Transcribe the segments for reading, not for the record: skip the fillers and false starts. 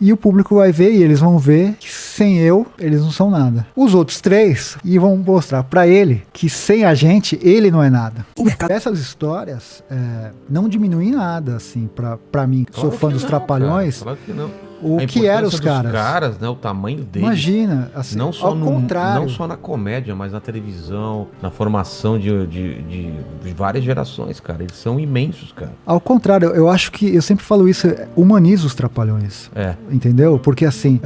e o público vai ver e eles vão ver que sem eu, eles não são nada. Os outros 3 e vão mostrar pra ele que sem a gente, ele não é nada. Essas histórias não diminuem nada, assim, pra mim, que sou fã dos Trapalhões. Claro que não. O que eram os caras? Né, o tamanho deles. Imagina, assim, não só ao contrário. Não só na comédia, mas na televisão, na formação de várias gerações, cara. Eles são imensos, cara. Ao contrário, eu acho que, eu sempre falo isso, humaniza os Trapalhões. Entendeu? Porque assim,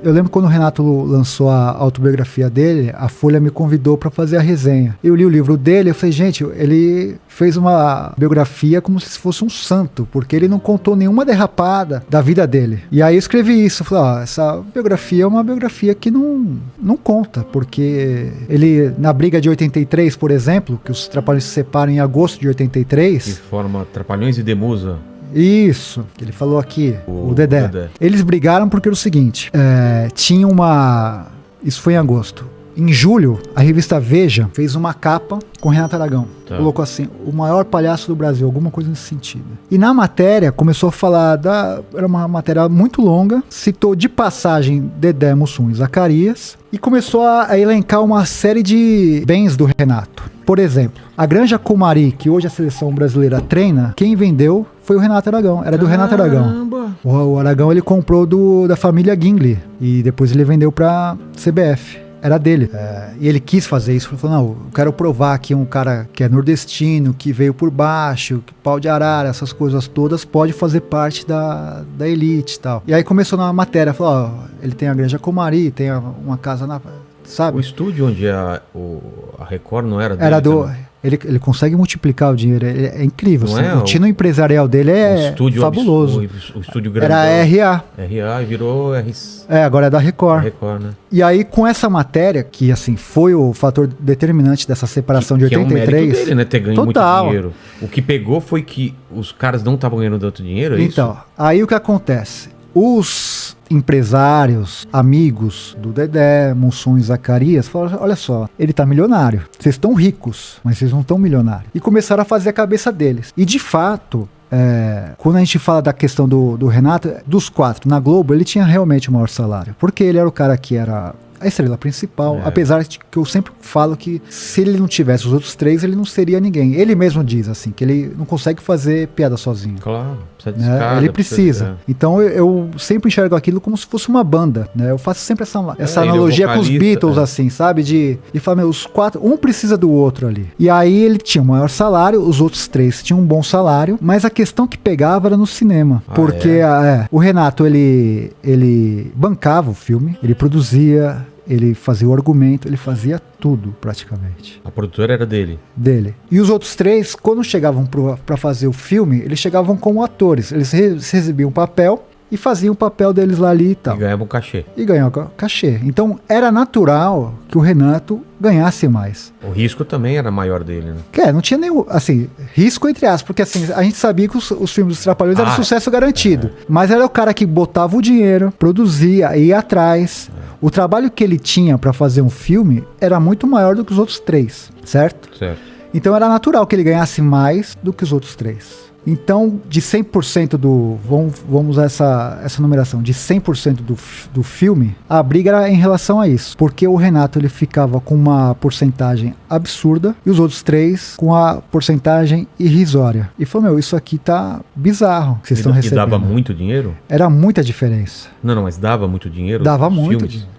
eu lembro quando o Renato lançou a autobiografia dele, a Folha me convidou pra fazer a resenha. Eu li o livro dele, eu falei, gente, ele fez uma biografia como se fosse um santo, porque ele não contou nenhuma derrapada da vida dele. E aí eu escrevi isso, eu falei, essa biografia é uma biografia que não conta, porque ele, na briga de 83, por exemplo, que os Trapalhões se separam em agosto de 83... Que forma Trapalhões e Demusa. Isso, que ele falou aqui, o Dedé. Eles brigaram porque era o seguinte, tinha uma... Isso foi em agosto. Em julho, a revista Veja fez uma capa com Renato Aragão. Colocou assim, o maior palhaço do Brasil, alguma coisa nesse sentido. E na matéria, começou a falar, era uma matéria muito longa, citou de passagem Dedé, Mussum e Zacarias, e começou a elencar uma série de bens do Renato. Por exemplo, a Granja Comari, que hoje a seleção brasileira treina, quem vendeu foi o Renato Aragão, era do Renato Aragão. O Aragão ele comprou da família Gingli, e depois ele vendeu pra CBF. Era dele. E ele quis fazer isso. Ele falou, não, eu quero provar que um cara que é nordestino, que veio por baixo, que pau de arara, essas coisas todas, pode fazer parte da elite e tal. E aí começou na matéria, falou, ele tem a Granja Comari, tem uma casa na... Sabe? O estúdio onde a Record não era dele? Era do... Ele consegue multiplicar o dinheiro, é incrível. Não assim, o tino empresarial dele é fabuloso. O estúdio grande. Era RA. RA e virou agora é da Record. Né? E aí, com essa matéria, que assim, foi o fator determinante dessa separação de 83. Que é um mérito dele, né? Ter ganho muito dinheiro. O que pegou foi que os caras não estavam ganhando tanto dinheiro, é então, isso? aí o que acontece? Os empresários, amigos do Dedé, Mussum e Zacarias falaram, olha só, ele tá milionário, vocês estão ricos, mas vocês não estão milionários. E começaram a fazer a cabeça deles. E de fato, quando a gente fala da questão do Renato, dos 4 na Globo, ele tinha realmente o maior salário, porque ele era o cara que era a estrela principal, apesar de que eu sempre falo que se ele não tivesse os outros 3, ele não seria ninguém. Ele mesmo diz assim, que ele não consegue fazer piada sozinho. Claro, precisa de escada, ele precisa. Então eu sempre enxergo aquilo como se fosse uma banda, né? Eu faço sempre essa analogia com os Beatles, assim, sabe? De falar, os 4, um precisa do outro ali. E aí ele tinha o maior salário, os outros 3 tinham um bom salário, mas a questão que pegava era no cinema. Porque o Renato, ele bancava o filme, ele produzia, ele fazia o argumento, ele fazia tudo praticamente. A produtora era dele? Dele. E os outros 3, quando chegavam pra fazer o filme, eles chegavam como atores. Eles recebiam um papel e faziam o papel deles lá ali e tal. E ganhavam cachê. Então era natural que o Renato ganhasse mais. O risco também era maior dele, né? Não tinha nenhum, assim, risco entre aspas, porque assim, a gente sabia que os filmes dos Trapalhões eram sucesso garantido. Mas era o cara que botava o dinheiro, produzia, ia atrás. O trabalho que ele tinha pra fazer um filme era muito maior do que os outros 3, certo? Certo. Então era natural que ele ganhasse mais do que os outros 3. Então, de 100% vamos usar essa numeração, de 100% do filme, a briga era em relação a isso. Porque o Renato, ele ficava com uma porcentagem absurda e os outros 3 com a porcentagem irrisória. E falou, isso aqui tá bizarro que vocês estão recebendo. E dava muito dinheiro? Era muita diferença. Não, mas dava muito dinheiro? Dava muito dinheiro.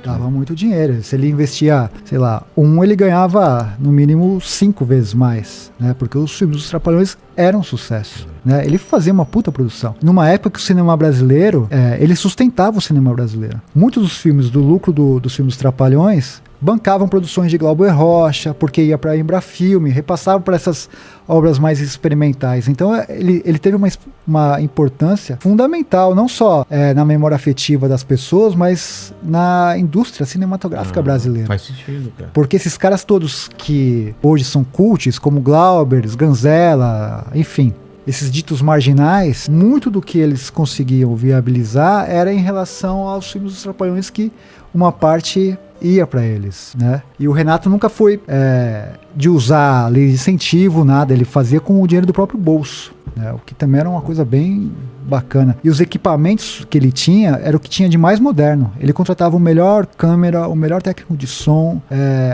Dava muito dinheiro. Se ele investia, sei lá, ele ganhava no mínimo 5 vezes mais, né? Porque os filmes dos Trapalhões eram um sucesso, né? Ele fazia uma puta produção. Numa época que o cinema brasileiro, ele sustentava o cinema brasileiro. Muitos dos filmes, do lucro dos filmes dos Trapalhões, bancavam produções de Glauber Rocha, porque ia para a Embrafilme, repassavam para essas obras mais experimentais. Então ele teve uma importância fundamental, não só na memória afetiva das pessoas, mas na indústria cinematográfica brasileira. Faz sentido, cara. Porque esses caras todos que hoje são cults, como Glauber, Ganzella, enfim, esses ditos marginais, muito do que eles conseguiam viabilizar era em relação aos filmes dos Trapalhões, que uma parte ia para eles, né? E o Renato nunca foi de usar lei de incentivo, nada. Ele fazia com o dinheiro do próprio bolso, né? O que também era uma coisa bem bacana. E os equipamentos que ele tinha era o que tinha de mais moderno. Ele contratava o melhor câmera, o melhor técnico de som.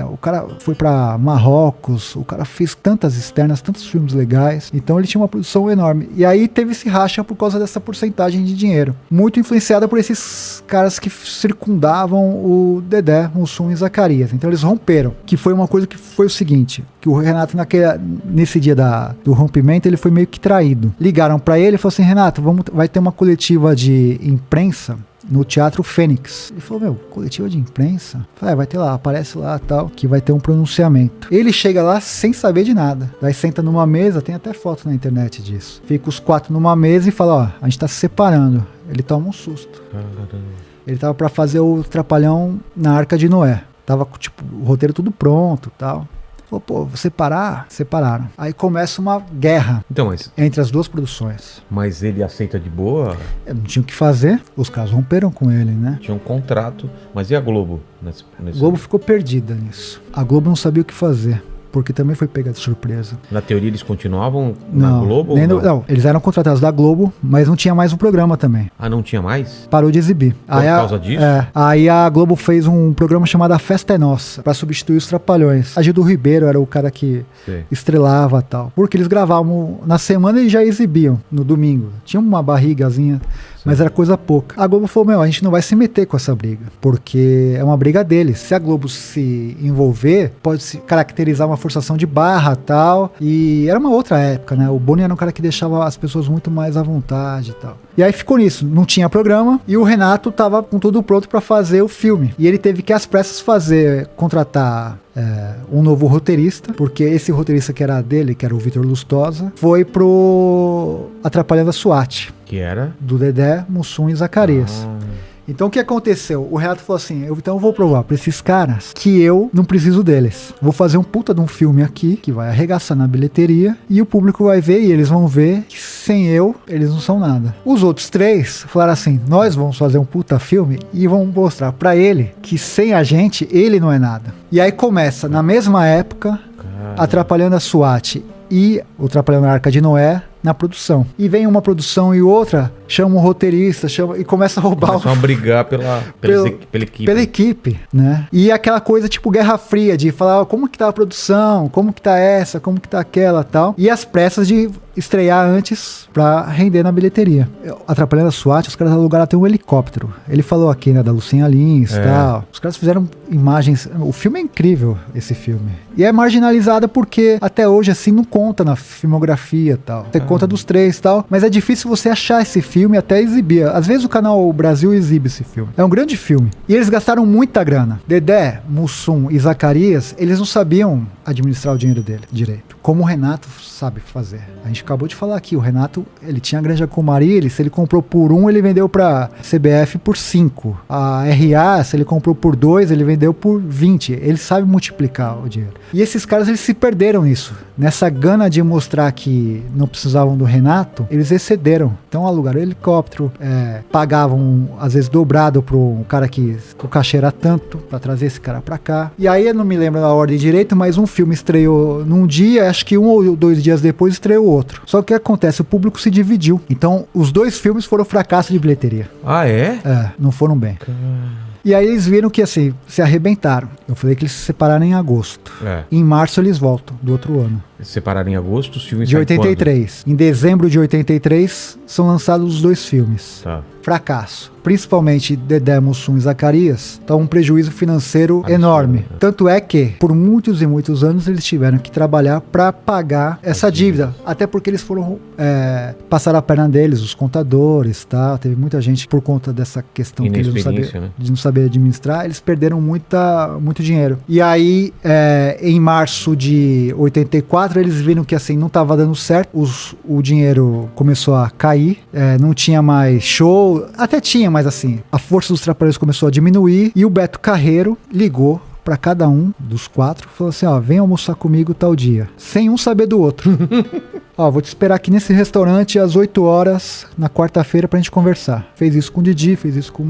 O cara foi para Marrocos, o cara fez tantas externas, tantos filmes legais. Então ele tinha uma produção enorme. E aí teve esse racha por causa dessa porcentagem de dinheiro. Muito influenciada por esses caras que circundavam o Dedé, Mussum e Zacarias. Então eles romperam. Que foi uma coisa que foi o seguinte, que o Renato nesse dia do rompimento, ele foi meio que traído. Ligaram para ele e falaram assim: Renato, vai ter uma coletiva de imprensa no Teatro Fênix. Ele falou: meu, coletiva de imprensa? Falei: vai ter lá, aparece lá, tal, que vai ter um pronunciamento. Ele chega lá sem saber de nada. Daí senta numa mesa, tem até foto na internet disso. Fica os 4 numa mesa e fala: ó, a gente tá se separando. Ele toma um susto. Ele tava pra fazer o Trapalhão na Arca de Noé. Tava com, tipo, o roteiro tudo pronto, tal. Falou: pô, vou separar? Separaram. Aí começa uma guerra entre as duas produções. Mas ele aceita de boa? Não tinha o que fazer, os caras romperam com ele, né? Tinha um contrato, mas e a Globo? A Globo ficou perdida nisso. A Globo não sabia o que fazer, porque também foi pega de surpresa. Na teoria eles continuavam na Globo? Não, eles eram contratados da Globo, mas não tinha mais um programa também. Ah, não tinha mais? Parou de exibir. Por causa disso? Aí a Globo fez um programa chamado A Festa é Nossa, pra substituir os Trapalhões. A Gildo Ribeiro era o cara que estrelava e tal. Porque eles gravavam na semana e já exibiam no domingo. Tinha uma barrigazinha, mas era coisa pouca. A Globo falou: meu, a gente não vai se meter com essa briga, porque é uma briga deles. Se a Globo se envolver, pode se caracterizar uma forçação de barra e tal. E era uma outra época, né? O Boni era um cara que deixava as pessoas muito mais à vontade e tal. E aí ficou nisso, não tinha programa e o Renato tava com tudo pronto pra fazer o filme. E ele teve que às pressas contratar um novo roteirista, porque esse roteirista que era dele, que era o Vitor Lustosa, foi pro Atrapalhando a SWAT. Que era? Do Dedé, Mussum e Zacarias. Então o que aconteceu? O Renato falou assim: então eu vou provar pra esses caras que eu não preciso deles. Vou fazer um puta de um filme aqui, que vai arregaçar na bilheteria, e o público vai ver, e eles vão ver que sem eu, eles não são nada. Os outros 3 falaram assim: nós vamos fazer um puta filme e vamos mostrar pra ele que sem a gente, ele não é nada. E aí começa, na mesma época, Atrapalhando a SWAT e o Atrapalhando a Arca de Noé na produção. E vem uma produção e outra, chama um roteirista, e começa a roubar. Começam a brigar pela equipe. Pela equipe, né? E aquela coisa tipo Guerra Fria, de falar: como que tá a produção, como que tá essa, como que tá aquela, tal. E as pressas de estrear antes pra render na bilheteria. Atrapalhando a SWAT, os caras alugaram até um helicóptero. Ele falou aqui, né, da Lucinha Lins e tal. Os caras fizeram imagens. O filme é incrível, esse filme. E é marginalizada porque até hoje, assim, não conta na filmografia e tal. Você conta dos 3 e tal, mas é difícil você achar esse filme até exibir. Às vezes o canal Brasil exibe esse filme. É um grande filme. E eles gastaram muita grana. Dedé, Mussum e Zacarias, eles não sabiam administrar o dinheiro dele direito, como o Renato sabe fazer. A gente acabou de falar aqui, o Renato, ele tinha a Granja Comari, se ele comprou por 1, ele vendeu pra CBF por 5. A RA, se ele comprou por 2, ele vendeu por 20. Ele sabe multiplicar o dinheiro. E esses caras, eles se perderam nisso. Nessa gana de mostrar que não precisavam do Renato, eles excederam. Então alugaram helicóptero, pagavam às vezes dobrado pro um cara que o cachê era tanto, pra trazer esse cara pra cá. E aí eu não me lembro da ordem direito, mas um filme estreou num dia, acho que 1 ou 2 dias depois estreou outro. Só que o que acontece? O público se dividiu. Então os 2 filmes foram fracasso de bilheteria. Ah, é? Não foram bem. E aí eles viram que, assim, se arrebentaram. Eu falei que eles se separaram em agosto. Em março eles voltam, do outro ano. Se separaram em agosto, os filmes de 83. Em dezembro de 83 são lançados os 2 filmes. Fracasso. Principalmente Dedé, Mussum e Zacarias. Então um prejuízo financeiro absurdo, enorme. Tanto é que, por muitos e muitos anos, eles tiveram que trabalhar para pagar essa dívida. Até porque eles foram passar a perna deles, os contadores, tá? Teve muita gente, por conta dessa questão que eles não saber administrar, eles perderam muito dinheiro. E aí, em março de 84, eles viram que assim não estava dando certo, o dinheiro começou a cair, não tinha mais show, até tinha, mas assim, a força dos Trapalhões começou a diminuir e o Beto Carreiro ligou para cada um dos 4, falou assim: ó, vem almoçar comigo tal dia, sem um saber do outro. Ó, vou te esperar aqui nesse restaurante às 8 horas na quarta-feira pra gente conversar. Fez isso com o Didi, fez isso com